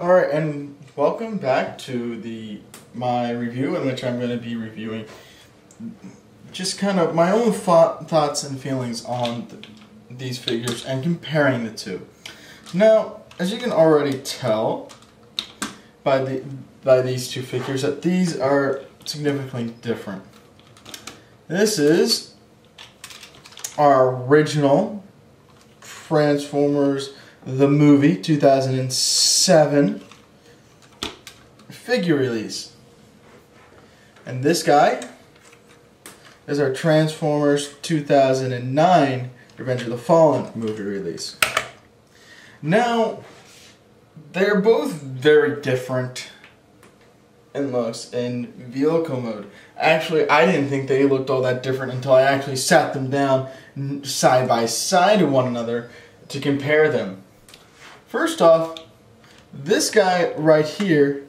Alright, and welcome back to my review, in which I'm going to be reviewing just kind of my own thoughts and feelings on these figures and comparing the two. Now, as you can already tell by these two figures, that these are significantly different. This is our original Transformers the movie 2007 figure release, and this guy is our Transformers 2009 Revenge of the Fallen movie release. Now, they're both very different in looks in vehicle mode. Actually, I didn't think they looked all that different until I actually sat them down side by side to one another to compare them. First off, this guy right here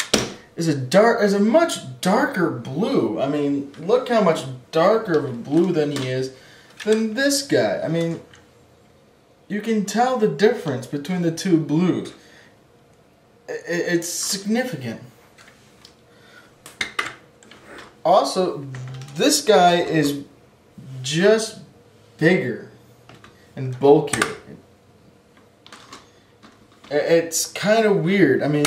is a much darker blue. I mean, look how much darker of a blue than he is than this guy. I mean, you can tell the difference between the two blues. It's significant. Also, this guy is just bigger and bulkier. It's kind of weird. I mean,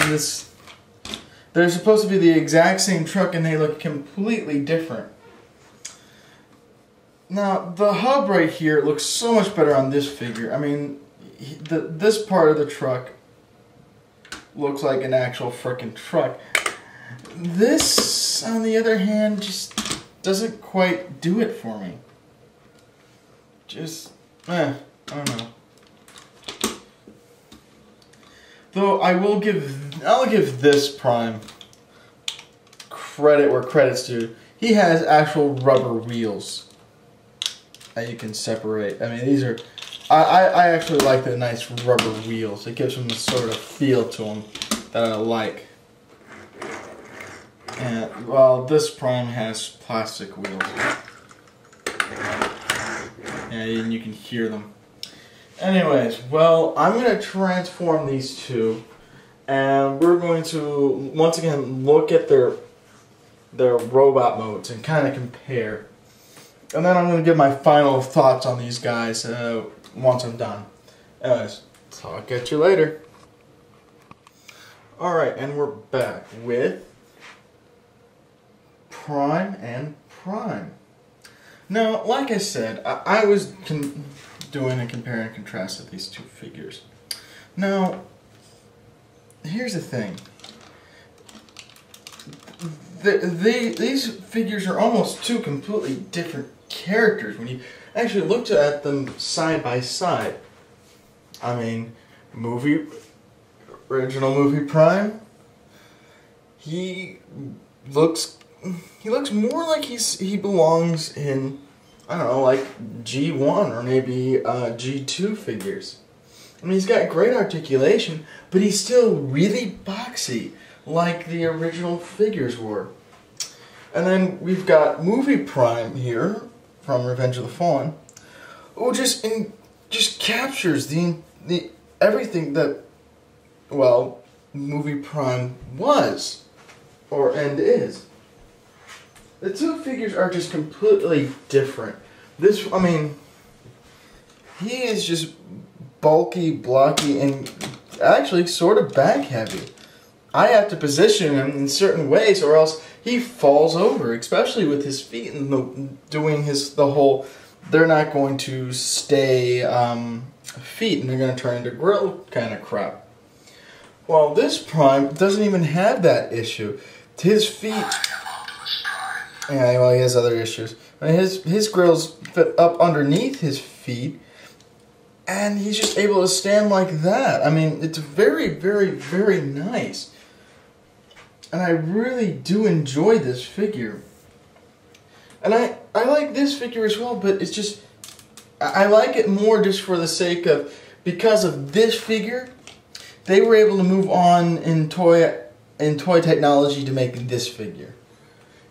they're supposed to be the exact same truck and they look completely different. Now, the hub right here looks so much better on this figure. I mean, this part of the truck looks like an actual frickin' truck. This, on the other hand, just doesn't quite do it for me. I don't know. Though I'll give this Prime credit where credit's due. He has actual rubber wheels that you can separate. I mean, these are, I actually like the nice rubber wheels. It gives them a sort of feel to them that I like. And, well, this Prime has plastic wheels. And you can hear them. Anyways, well, I'm going to transform these two, and we're going to, once again, look at their robot modes and kind of compare. And then I'm going to give my final thoughts on these guys once I'm done. Anyways, so I'll catch you later. Alright, and we're back with Prime and Prime. Now, like I said, I was doing a compare and contrast of these two figures. Now, here's the thing. These figures are almost two completely different characters when you actually looked at them side by side. I mean, original movie Prime, he looks more like he belongs in, I don't know, like G1 or maybe G2 figures. I mean, he's got great articulation, but he's still really boxy, like the original figures were. And then we've got Movie Prime here, from Revenge of the Fallen, who just captures the everything that, well, Movie Prime was, and is. The two figures are just completely different. This, I mean, he is just bulky, blocky, and actually sort of back heavy. I have to position him in certain ways or else he falls over, especially with his feet and doing the whole, they're not going to stay feet and they're going to turn into grill kind of crap. Well, this Prime doesn't even have that issue. His feet, yeah, well, he has other issues. I mean, his grills fit up underneath his feet, and he's just able to stand like that. I mean, it's very, very, very nice. And I really do enjoy this figure. And I like this figure as well, but it's just, I like it more just for the sake of, because of this figure, they were able to move on in toy technology to make this figure.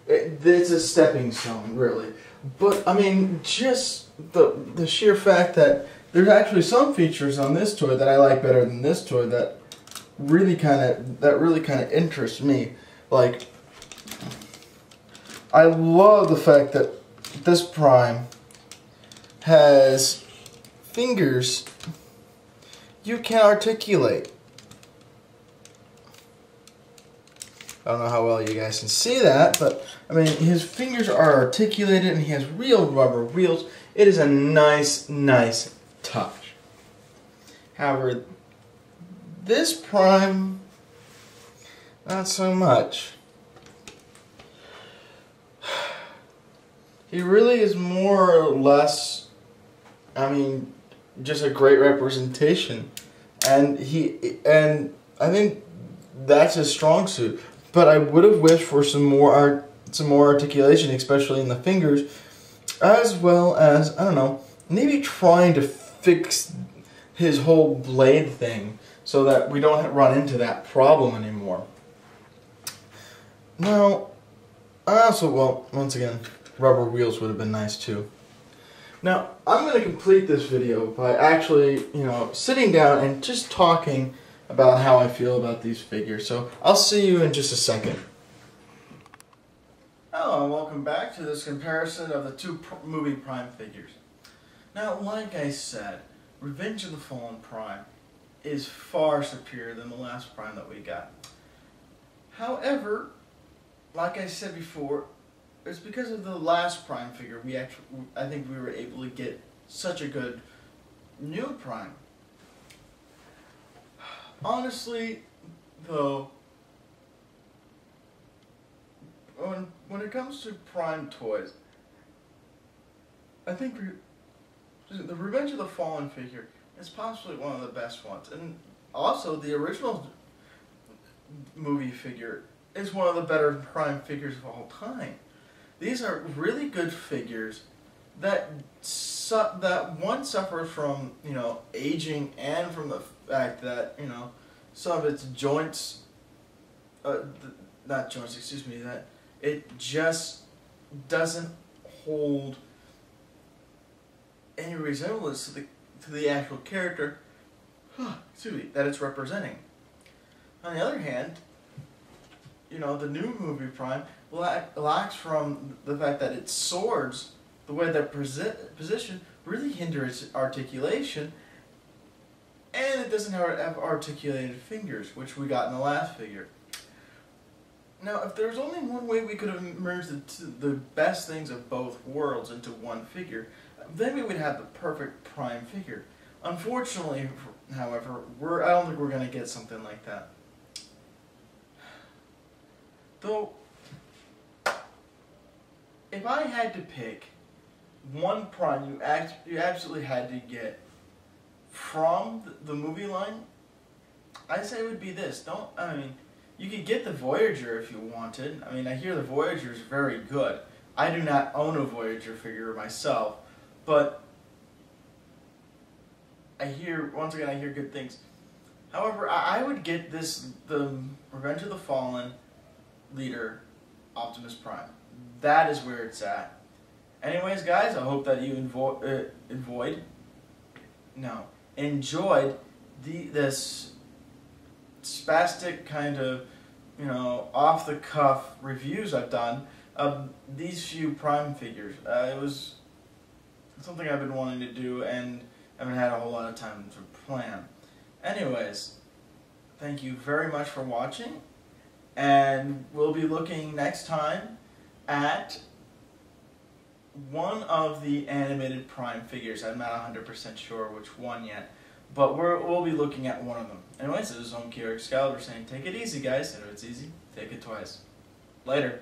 It's a stepping stone, really. But, I mean, just the sheer fact that there's actually some features on this toy that I like better than this toy that really kind of interests me. Like, I love the fact that this Prime has fingers you can articulate. I don't know how well you guys can see that, but I mean, his fingers are articulated and he has real rubber wheels. It is a nice, nice touch. However, this Prime, not so much. He really is more or less, I mean, just a great representation, and I think that's his strong suit. But I would have wished for some more articulation, especially in the fingers, as well as, I don't know, maybe trying to fix his whole blade thing so that we don't run into that problem anymore. Now, I also, well, once again, rubber wheels would have been nice too. Now, I'm going to complete this video by actually, sitting down and just talking about how I feel about these figures. So, I'll see you in just a second. Hello, and welcome back to this comparison of the two movie Prime figures. Now, like I said, Revenge of the Fallen Prime is far superior than the last Prime that we got. However, like I said before, it's because of the last Prime figure I think we were able to get such a good new Prime. Honestly, though, when it comes to Prime toys, I think the Revenge of the Fallen figure is possibly one of the best ones. And also, the original movie figure is one of the better Prime figures of all time. These are really good figures that one suffers from, aging, and from the fact that, some of its joints, not joints, excuse me, that it just doesn't hold any resemblance to the actual character, excuse me, that it's representing. On the other hand, the new movie Prime lacks from the fact that its swords, the way they're positioned, really hinder its articulation, and it doesn't have articulated fingers, which we got in the last figure. Now, if there was only one way we could have merged the best things of both worlds into one figure, then we would have the perfect Prime figure. Unfortunately, however, I don't think we're going to get something like that. Though, if I had to pick one Prime you absolutely had to get from the movie line, I'd say it would be this. You could get the Voyager if you wanted. I hear the Voyager is very good. I do not own a Voyager figure myself, but once again, I hear good things. However, I would get the Revenge of the Fallen leader, Optimus Prime. That is where it's at. Anyways, guys, I hope that you enjoyed this spastic kind of, off-the-cuff reviews I've done of these few Prime figures. It was something I've been wanting to do, and I haven't had a whole lot of time to plan. Anyways, thank you very much for watching, and we'll be looking next time at one of the animated Prime figures. I'm not 100% sure which one yet, but we'll be looking at one of them. Anyways, this is Omki or Excalibur saying, take it easy, guys, and if it's easy, take it twice. Later.